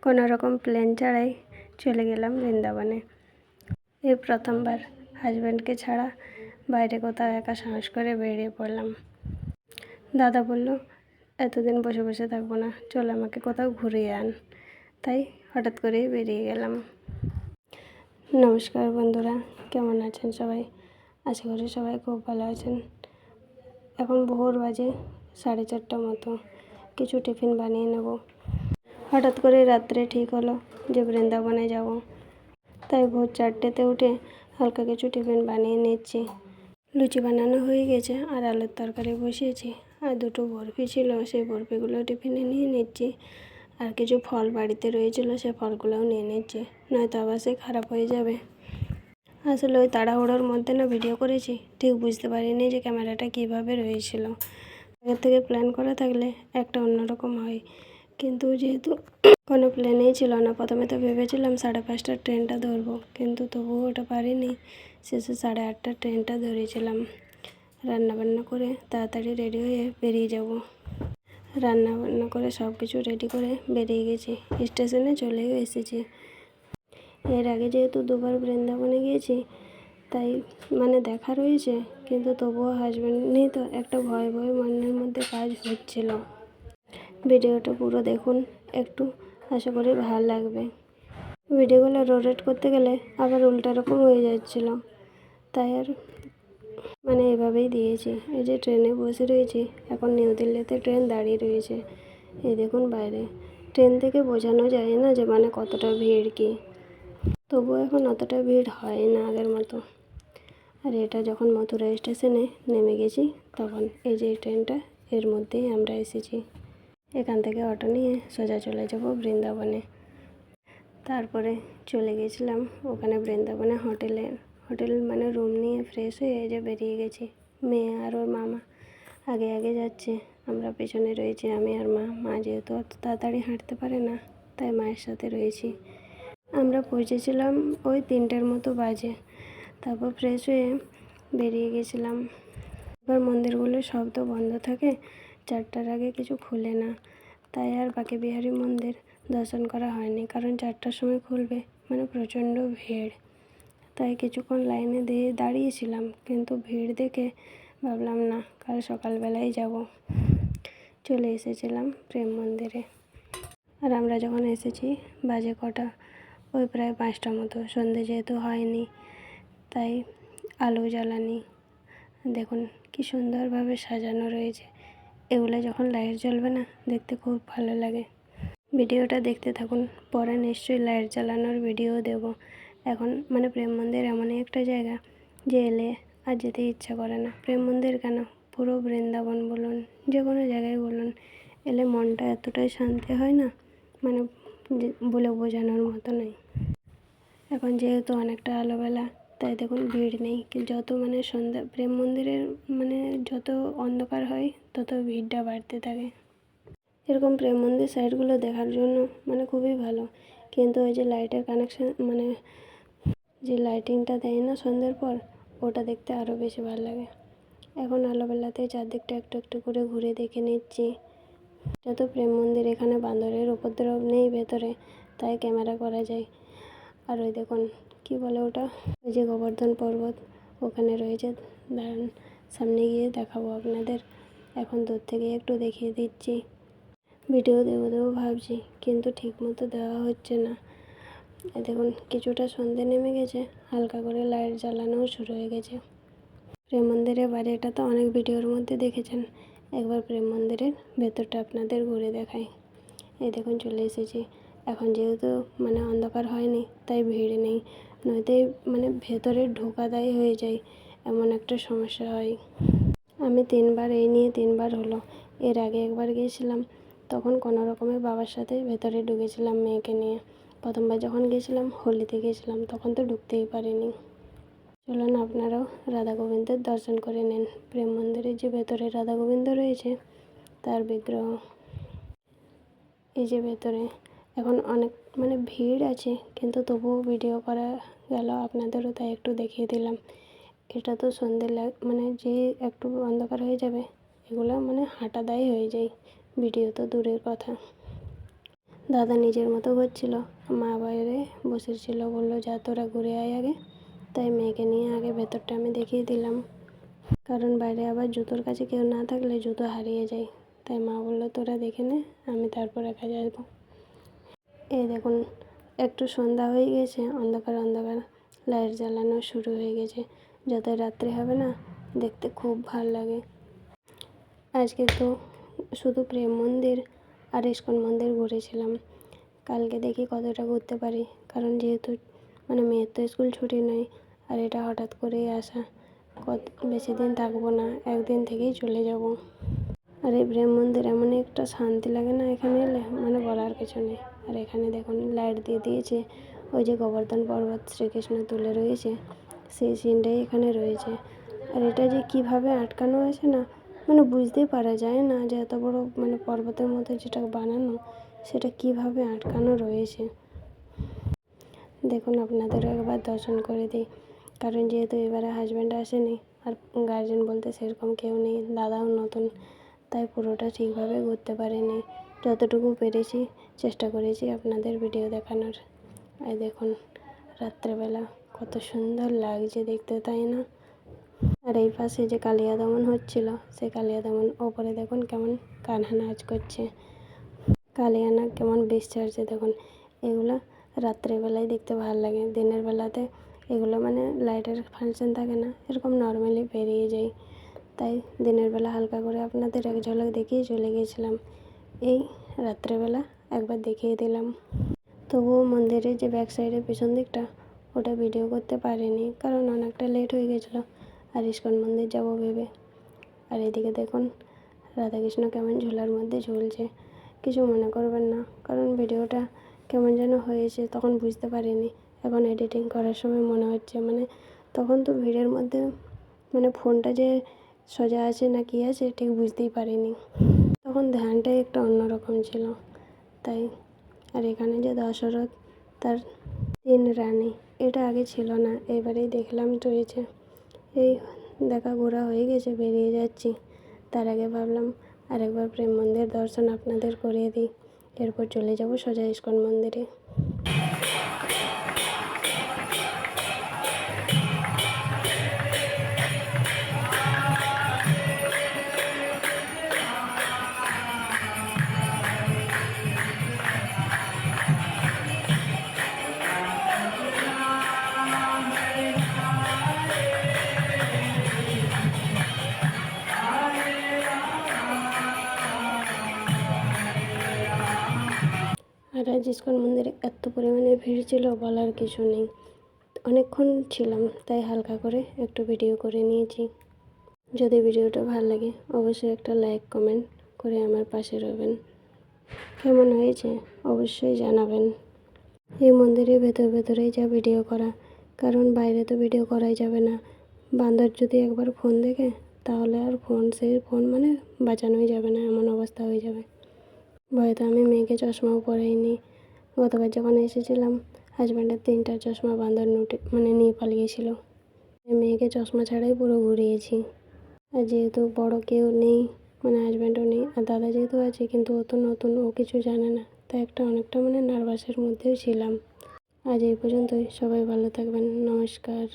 কোনো রকম প্লেন ছাড়াই চলে গেলাম বৃন্দাবনে। এই প্রথমবার হাজব্যান্ডকে ছাড়া বাইরে কোথাও একা সাহস করে বেরিয়ে পড়লাম। দাদা বলল, এতদিন বসে বসে থাকবো না, চল আমাকে কোথাও ঘুরিয়ে আন। তাই হঠাৎ করেই বেরিয়ে গেলাম। নমস্কার বন্ধুরা, কেমন আছেন সবাই? আশা করি সবাই খুব ভালো আছেন। এখন ভোর বাজে 4:30 মতো। কিছু টিফিন বানিয়ে নেব। হঠাৎ করে রাত্রে ঠিক হলো যে বৃন্দাবনে যাব। তাই ভোর 4টেতে উঠে হালকা কিছু টিফিন বানিয়ে নিচ্ছি। লুচি বানানো হয়ে গেছে আর আলুর তরকারি বসিয়েছি, আর দুটো বরফি ছিল, সেই বরফিগুলো টিফিনে নিয়ে নিচ্ছি। আর কিছু ফল বাড়িতে রয়েছিল, সে ফলগুলোও নিয়ে নিচ্ছি, নয়তো আবার সে খারাপ হয়ে যাবে। আসলে ওই তাড়াহুড়োর মধ্যে না ভিডিও করেছি, ঠিক বুঝতে পারিনি যে ক্যামেরাটা কীভাবে রয়েছিল। আগের থেকে প্ল্যান করা থাকলে একটা অন্যরকম হয়, কিন্তু যেহেতু কোনো প্ল্যানেই ছিল না, প্রথমে তো ভেবেছিলাম 5:30টার ট্রেনটা ধরবো, কিন্তু তবুও ওটা পারিনি। শেষে 8:30টার ট্রেনটা ধরেছিলাম। রান্নাবান্না করে তাড়াতাড়ি রেডি হয়ে বেরিয়ে যাব। রান্নাবান্না করে সব কিছু রেডি করে বেরিয়ে গেছি। স্টেশনে চলেও এসেছি। এর আগে যেহেতু দুবার বৃন্দাবনে গিয়েছি, তাই দেখা রয়েছে, কিন্তু তবুও হাজব্যান্ড নেই তো একটা ভয় ভয় মনের মধ্যে কাজ হচ্ছিল। ভিডিওটা পুরো দেখুন একটু, আশা করি ভালো লাগবে। ভিডিওগুলো রোটেট করতে গেলে আবার উল্টা রকম হয়ে যাচ্ছিল, তাই আর এভাবেই দিয়েছি। এই যে ট্রেনে বসে রয়েছি, এখন নিউ দিল্লিতে ট্রেন দাঁড়িয়ে রয়েছে। এই দেখুন বাইরে, ট্রেন থেকে বোঝানো যায় না যে কতটা ভিড় কি। তবুও এখন অতটা ভিড় হয় না আগের মতো। আর এটা যখন মথুরা স্টেশনে নেমে গেছি, তখন এই যে ট্রেনটা, এর মধ্যেই আমরা এসেছি। এখান থেকে অটো নিয়ে সোজা চলে যাব বৃন্দাবনে। তারপরে চলে গেছিলাম ওখানে বৃন্দাবনে হোটেল রুম নিয়ে ফ্রেশ হয়ে এই যে বেরিয়ে গেছি। মেয়ে আর ওর মামা আগে আগে যাচ্ছে, আমরা পেছনে রয়েছি, আমি আর মা যেহেতু অত তাড়াতাড়ি হাঁটতে পারে না, তাই মায়ের সাথে রয়েছি। আমরা পৌঁছেছিলাম ওই 3টের মতো বাজে। তারপর ফ্রেশ হয়ে বেরিয়ে গেছিলাম। এবার মন্দিরগুলো সব তো বন্ধ থাকে, 4টার আগে কিছু খুলে না, তাই আর বাঁকে বিহারী মন্দির দর্শন করা হয়নি, কারণ 4টার সময় খুলবে, প্রচণ্ড ভিড়। তাই কিছুক্ষণ লাইনে দিয়ে দাঁড়িয়েছিলাম, কিন্তু ভিড় দেখে ভাবলাম না, কাল সকালবেলায় যাব। চলে এসেছিলাম প্রেম মন্দিরে। আর আমরা যখন এসেছি বাজে কটা, ওই প্রায় 5টা মতো। সন্ধে যেহেতু হয়নি, তাই আলো জ্বালানি। দেখুন কি সুন্দরভাবে সাজানো রয়েছে। এগুলো যখন লাইট জ্বলবে না, দেখতে খুব ভালো লাগে। ভিডিওটা দেখতে থাকুন, পরে নিশ্চয়ই লাইট জ্বালানোর ভিডিও দেব। এখন প্রেম মন্দির এমনই একটা জায়গা যে এলে আর যেতে ইচ্ছা করে না। প্রেম মন্দির কেন, পুরো বৃন্দাবন বলুন, যে কোনো জায়গায় বলুন, এলে মনটা এতটাই শান্তি হয় না, বলে বোঝানোর মতো নেই। এখন যেহেতু অনেকটা আলোবেলা, তাই দেখুন ভিড় নেই। যত সন্ধ্যা প্রেম মন্দিরের যত অন্ধকার হয়, তত ভিড়টা বাড়তে থাকে। এরকম প্রেম মন্দির সাইডগুলো দেখার জন্য খুবই ভালো, কিন্তু ওই যে লাইটের কানেকশান যে লাইটিংটা দেয় না সন্ধ্যের পর, ওটা দেখতে আরও বেশি ভালো লাগে। এখন আলোবেলাতে চারদিকটা একটু একটু করে ঘুরে দেখে নিচ্ছি। যত প্রেম মন্দির, এখানে বান্দরের উপদ্রব নেই ভেতরে, তাই ক্যামেরা করা যায়। আর ওই দেখুন কি বলে ওটা, ওই যে গোবর্ধন পর্বত ওখানে রয়েছে। দাঁড়ান, সামনে গিয়ে দেখাবো আপনাদের। এখন দূর থেকে একটু দেখিয়ে দিচ্ছি। ভিডিও দেবো ভাবছি, কিন্তু ঠিক মতো দেওয়া হচ্ছে না। দেখুন কিছুটা সন্ধে নেমে গেছে, হালকা করে লাইট জ্বালানোও শুরু হয়ে গেছে। প্রেম মন্দিরের বাইরেটা তো অনেক ভিডিওর মধ্যে দেখেছেন, একবার প্রেম মন্দিরের ভেতরটা আপনাদের ঘুরে দেখাই। এই দেখুন চলে এসেছি। এখন যেহেতু অন্ধকার হয়নি, তাই ভিড় নেই, নয়তো ভেতরে ঢোকা দায় হয়ে যায়, এমন একটা সমস্যা হয়। আমি 3বার, এই নিয়ে 3বার হলো। এর আগে একবার গিয়েছিলাম, তখন কোনো রকমে বাবার সাথে ভেতরে ঢুকেছিলাম মেয়েকে নিয়ে। প্রথমবার যখন গিয়েছিলাম হোলিতে গিয়েছিলাম, তখন তো ঢুকতেই পারিনি। চলুন আপনারাও রাধা গোবিন্দের দর্শন করে নিন। প্রেম মন্দিরের যে ভেতরে রাধা গোবিন্দ রয়েছে, তার বিগ্রহ এই যে ভেতরে। এখন অনেক ভিড় আছে, কিন্তু তবুও ভিডিও করা গেল আপনাদেরও, তাই একটু দেখিয়ে দিলাম। এটা তো সন্ধে যে একটু অন্ধকার হয়ে যাবে, এগুলো হাঁটা দায় হয়ে যায়, ভিডিও তো দূরের কথা। দাদা নিজের মতো করছিল, মা বাইরে বসেছিল, বললো যা তোরা ঘুরে আয় আগে। তাই মেয়েকে নিয়ে আগে ভেতরটা আমি দেখিয়ে দিলাম, কারণ বাইরে আবার জুতোর কাছে কেউ না থাকলে জুতো হারিয়ে যায়। তাই মা বললো তোরা দেখে নে, আমি তারপর একা যাবো। এই দেখুন, একটু সন্ধ্যা হয়ে গেছে, অন্ধকার অন্ধকার, লাইট জ্বালানো শুরু হয়ে গেছে। যত রাত্রি হবে না, দেখতে খুব ভালো লাগে। আজকে তো শুধু প্রেম মন্দির আর ইস্কন মন্দির ঘুরেছিলাম। কালকে দেখি কতটা ঘুরতে পারি, কারণ যেহেতু মেয়ের তো স্কুল ছুটি নেই, আর এটা হঠাৎ করেই আসা। বেশি দিন থাকবো না, একদিন থেকেই চলে যাব। আর এই প্রেম মন্দির এমন একটা শান্তি লাগে না এখানে এলে, বলার কিছু নেই। আর এখানে দেখুন লাইট দিয়ে দিয়েছে, ওই যে গোবর্ধন পর্বত শ্রীকৃষ্ণ তুলে রয়েছে, সেই সিনটাই এখানে রয়েছে। আর এটা যে কিভাবে আটকানো আছে না, বুঝতেই পারা যায় না যে এত বড় পর্বতের মধ্যে যেটা বানানো, সেটা কিভাবে আটকানো রয়েছে। দেখুন আপনাদেরও একবার দর্শন করে দিই, কারণ যেহেতু এবারে হাজব্যান্ড আসেনি আর গার্জেন বলতে সেরকম কেউ নেই, দাদাও নতুন, তাই পুরোটা ঠিকভাবে ঘুরতে পারিনি। যতটুকু পেরেছি চেষ্টা করেছি আপনাদের ভিডিও দেখানোর। আর দেখুন রাত্রেবেলা কত সুন্দর লাগছে দেখতে, তাই না? আর এই পাশে যে কালিয়া দমন হচ্ছিল, সেই কালিয়া দমন ওপরে দেখুন কেমন কান্না নাচ করছে, কালিয়া না কেমন বিষ ছাড়ছে দেখুন। এগুলো রাত্রেবেলায় দেখতে ভালো লাগে, দিনের বেলাতে এগুলো লাইটের ফাংশন থাকে না, এরকম নর্মালি বেরিয়ে যায়। তাই দিনের বেলা হালকা করে আপনাদের এক ঝলক দেখিয়ে চলে গিয়েছিলাম, এই রাত্রেবেলা একবার দেখিয়ে দিলাম। তবুও মন্দিরের যে ব্যাক সাইডের পিছন দিকটা, ওটা ভিডিও করতে পারিনি, কারণ অনেকটা লেট হয়ে গেছিলো আর ইস্কন মন্দির যাবো ভেবে। আর এদিকে দেখুন রাধাকৃষ্ণ কেমন ঝোলার মধ্যে ঝুলছে। কিছু মনে করবেন না, কারণ ভিডিওটা কেমন যেন হয়েছে তখন বুঝতে পারিনি। এখন এডিটিং করার সময় মনে হচ্ছে তখন তো ভিড়ের মধ্যে ফোনটা যে সোজা আছে না কি আছে ঠিক বুঝতেই পারিনি, তখন ধ্যানটাই একটা অন্যরকম ছিল। তাই আর এখানে যে দশরথ তার 3 রানী, এটা আগে ছিল না, এবারেই দেখলাম রয়েছে। এই দেখা ঘোরা হয়ে গেছে, বেরিয়ে যাচ্ছি। তার আগে ভাবলাম আরেকবার প্রেম মন্দির দর্শন আপনাদের করিয়ে দিই, এরপর চলে যাব সোজা ইস্কন মন্দিরে। আর আজ ইস্কন মন্দিরে এত পরিমাণে ভিড় ছিল বলার কিছু নেই। অনেকক্ষণ ছিলাম, তাই হালকা করে একটু ভিডিও করে নিয়েছি। যদি ভিডিওটা ভালো লাগে অবশ্যই একটা লাইক কমেন্ট করে আমার পাশে রবেন। কেমন হয়েছে অবশ্যই জানাবেন। এই মন্দিরের ভেতরেই যা ভিডিও করা, কারণ বাইরে তো ভিডিও করাই যাবে না। বান্দর যদি একবার ফোন দেখে তাহলে আর সেই ফোন বাঁচানোই যাবে না, এমন অবস্থা হয়ে যাবে। ভয়তো আমি মেয়েকে চশমাও পরাইনি। গতবার যখন এসেছিলাম হাজব্যান্ডের 3টা চশমা বান্দর নিয়ে পালিয়েছিল, মেয়েকে চশমা ছাড়াই পুরো ঘুরিয়েছি। আর যেহেতু বড় কেউ নেই, হাজব্যান্ডও নেই, আর দাদা যেহেতু আছে কিন্তু ও তো নতুন, ও কিছু জানে না, তাই অনেকটা নার্ভাসের মধ্যেও ছিলাম। আজ এই পর্যন্তই, সবাই ভালো থাকবেন, নমস্কার।